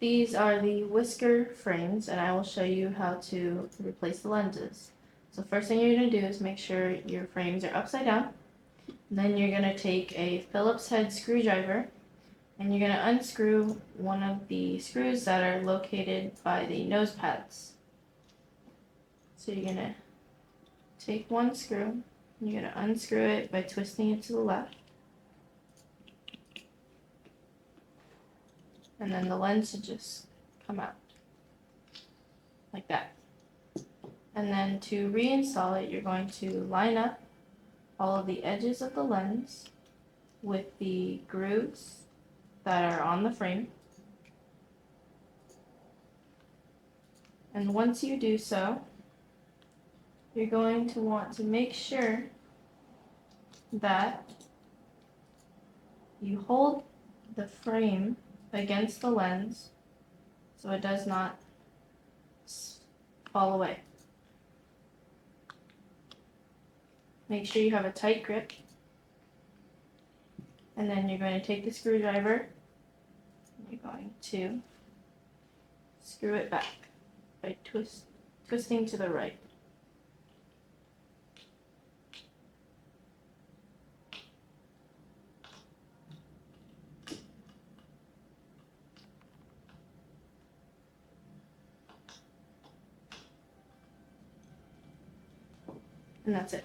These are the Whisker frames, and I will show you how to replace the lenses. So first thing you're going to do is make sure your frames are upside down. Then you're going to take a Phillips head screwdriver, and you're going to unscrew one of the screws that are located by the nose pads. So you're going to take one screw, and you're going to unscrew it by twisting it to the left. And then the lens should just come out like that. And then to reinstall it, you're going to line up all of the edges of the lens with the grooves that are on the frame. And once you do so, you're going to want to make sure that you hold the frame against the lens so it does not fall away. Make sure you have a tight grip, and then you're going to take the screwdriver and you're going to screw it back by twisting to the right. And that's it.